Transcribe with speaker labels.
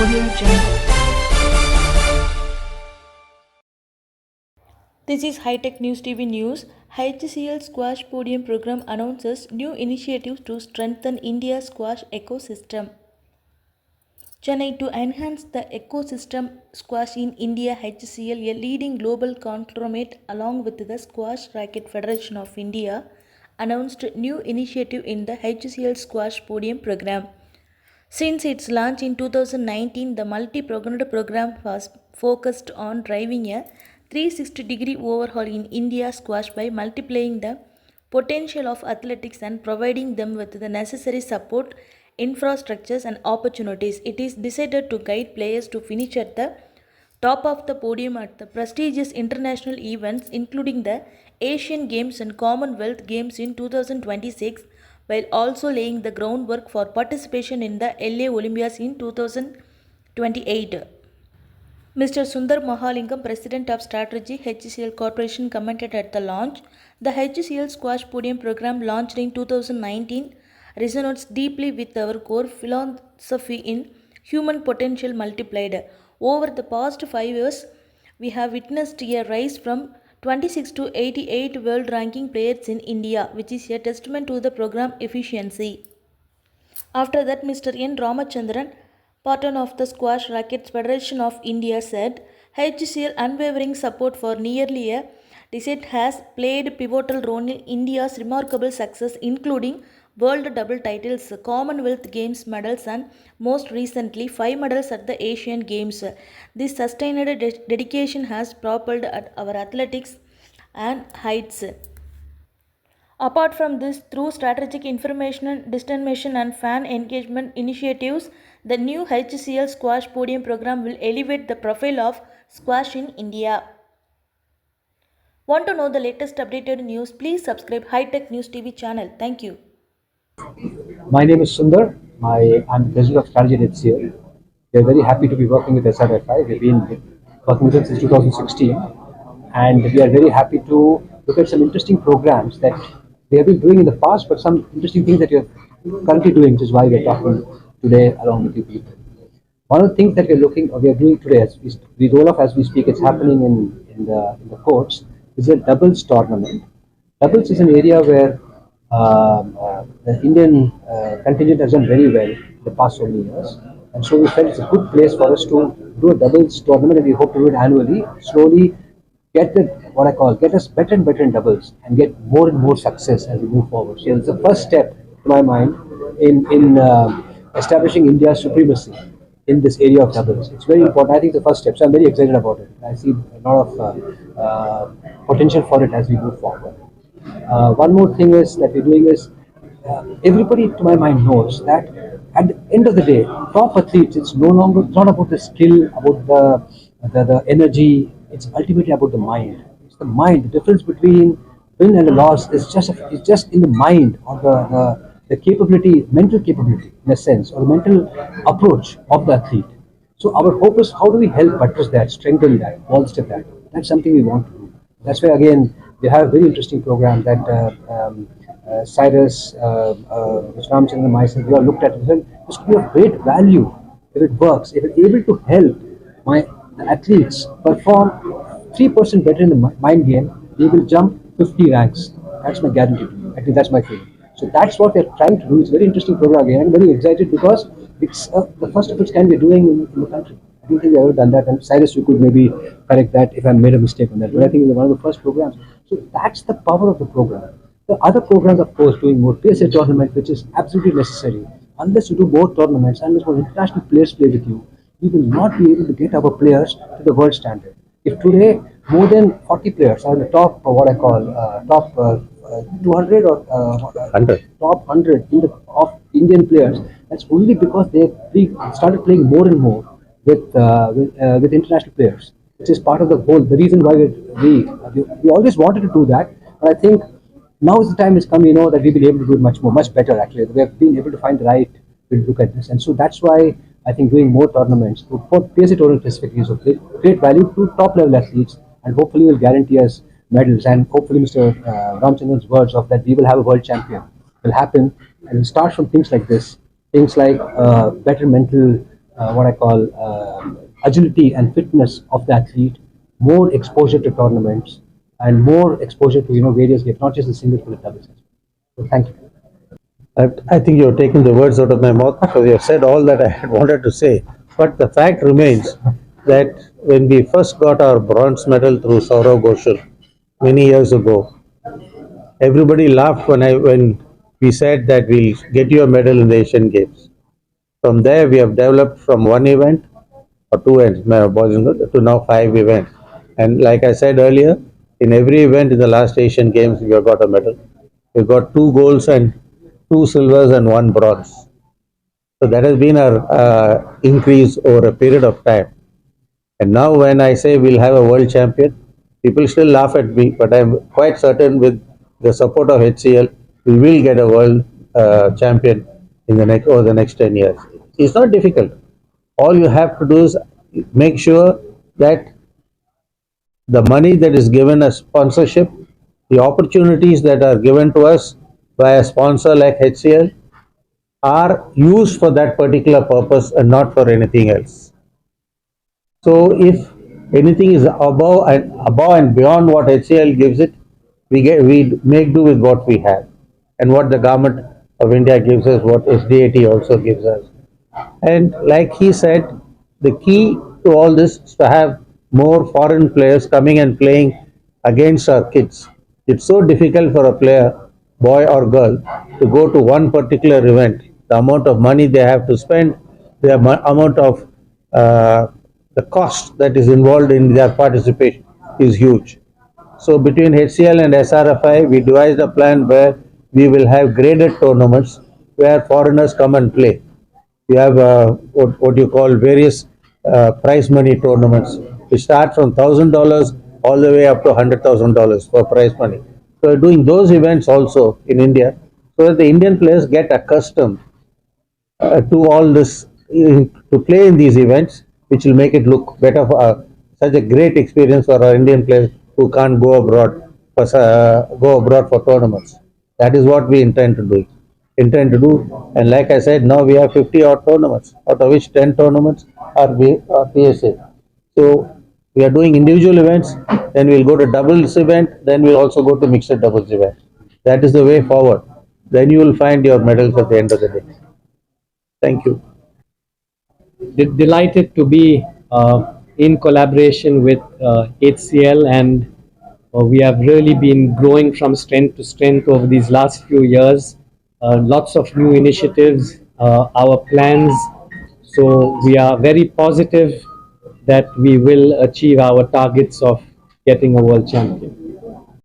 Speaker 1: Audio Jungle. This is High Tech News TV News. HCL Squash Podium Program announces new initiatives to strengthen India's squash ecosystem. Chennai to enhance the ecosystem squash in India, HCL, a leading global conglomerate along with the Squash Racket Federation of India, announced new initiative in the HCL Squash Podium Program. Since its launch in 2019, the multi-pronged program was focused on driving a 360-degree overhaul in India squash by multiplying the potential of athletics and providing them with the necessary support, infrastructures and opportunities. It is decided to guide players to finish at the top of the podium at the prestigious international events including the Asian Games and Commonwealth Games in 2026, while also laying the groundwork for participation in the LA Olympiads in 2028. Mr. Sundar Mahalingam, President of Strategy, HCL Corporation, commented at the launch. The HCL Squash Podium Program, launched in 2019, resonates deeply with our core philosophy in human potential multiplied. Over the past 5 years, we have witnessed a rise from 26 to 88 world ranking players in India, which is a testament to the program efficiency. After that, Mr. N. Ramachandran, patron of the Squash Rackets Federation of India, said HCL unwavering support for nearly a decade has played pivotal role in India's remarkable success, including world double titles, Commonwealth Games medals, and most recently 5 medals at the Asian Games. This sustained dedication has propelled our athletics and heights. Apart from this, through strategic information dissemination and fan engagement initiatives, the new HCL Squash Podium Program will elevate the profile of squash in India. Want to know the latest updated news? Please subscribe High Tech News TV channel. Thank you.
Speaker 2: My name is Sundar. I'm President of Strategy at HCL. We are very happy to be working with SRFI. We've been working with them since 2016, and we are very happy to look at some interesting programs that they have been doing in the past, but some interesting things that we are currently doing, which is why we are talking today along with you people. One of the things that we are doing today, as we roll off as we speak, it's happening in the courts, is a doubles tournament. Doubles is an area where the Indian contingent has done very well in the past so many years, and so we felt it's a good place for us to do a doubles tournament, and we hope to do it annually. Slowly get get us better and better in doubles, and get more and more success as we move forward. So it's the first step, to my mind, in establishing India's supremacy in this area of doubles. It's very important. I think the first step. So I'm very excited about it. I see a lot of potential for it as we move forward. One more thing is that we're doing is everybody, to my mind, knows that at the end of the day, top athletes, it's not about the skill, about the energy. It's ultimately about the mind. It's the mind. The difference between win and a loss is just in the mind, or the capability, mental capability, in a sense, or the mental approach of the athlete. So our hope is, how do we help buttress that, strengthen that, bolster that? That's something we want to do. That's why, again, we have a very interesting program that Cyrus, Mr. Ramachandran, and myself, we all looked at it. This could be of great value if it works. If we're able to help the athletes perform 3% better in the mind game, they will jump 50 ranks. That's my guarantee to you. I think that's my feeling. So that's what we're trying to do. It's a very interesting program. Again, I'm very excited because it's the first of its kind we're doing in the country. I don't think we've ever done that. And Cyrus, you could maybe correct that if I made a mistake on that. But I think it's one of the first programs. So that's the power of the program. The other programs, of course, doing more PSA tournament, which is absolutely necessary. Unless you do more tournaments, unless more international players play with you, we will not be able to get our players to the world standard. If today more than 40 players are in the top, what I call top 200 or 100. Top 100 of Indian players, that's only because they started playing more and more with international players, which is part of the reason why we always wanted to do that. But I think now is the time has come, that we've been able to do it much better. Actually, we have been able to find the right way to look at this, and so that's why I think doing more tournaments, for PSA tournament specifically, is of great value to top level athletes, and hopefully will guarantee us medals. And hopefully, Mr. Ramachandran's words of that we will have a world champion will happen, and it will start from things like this, things like better mental what I call agility and fitness of the athlete, more exposure to tournaments, and more exposure to various games, not just the single field doubles. So thank you.
Speaker 3: I think you're taking the words out of my mouth because you have said all that I had wanted to say. But the fact remains that when we first got our bronze medal through Saurav Ghoshal many years ago, everybody laughed when we said that we'll get you a medal in the Asian Games. From there, we have developed from one event or two events, boys and girls, to now five events. And like I said earlier, in every event in the last Asian Games, we have got a medal. We've got two golds and two silvers and one bronze. So that has been our increase over a period of time. And now when I say we'll have a world champion, people still laugh at me, but I'm quite certain with the support of HCL, we will get a world champion in the next over the next 10 years. It's not difficult. All you have to do is make sure that the money that is given as sponsorship, the opportunities that are given to us by a sponsor like HCL are used for that particular purpose and not for anything else. So if anything is above and beyond what HCL gives it, we make do with what we have and what the government of India gives us, what SDAT also gives us. And like he said, the key to all this is to have more foreign players coming and playing against our kids. It's so difficult for a player, boy or girl, to go to one particular event. The amount of money they have to spend, the amount of the cost that is involved in their participation is huge. So between HCL and SRFI, we devised a plan where we will have graded tournaments where foreigners come and play. We have what you call various prize money tournaments. We start from $1,000 all the way up to $100,000 for prize money. So we're doing those events also in India so that the Indian players get accustomed to all this, to play in these events, which will make it look better for such a great experience for our Indian players who can't go abroad for tournaments. That is what we intend to do. And like I said, now we have 50 odd tournaments, out of which 10 tournaments are PSA. So we are doing individual events, then we'll go to doubles event, then we'll also go to mixed doubles event. That is the way forward. Then you will find your medals at the end of the day. Thank you.
Speaker 4: Delighted to be in collaboration with HCL, and we have really been growing from strength to strength over these last few years. Lots of new initiatives, our plans. So we are very positive that we will achieve our targets of getting a world champion.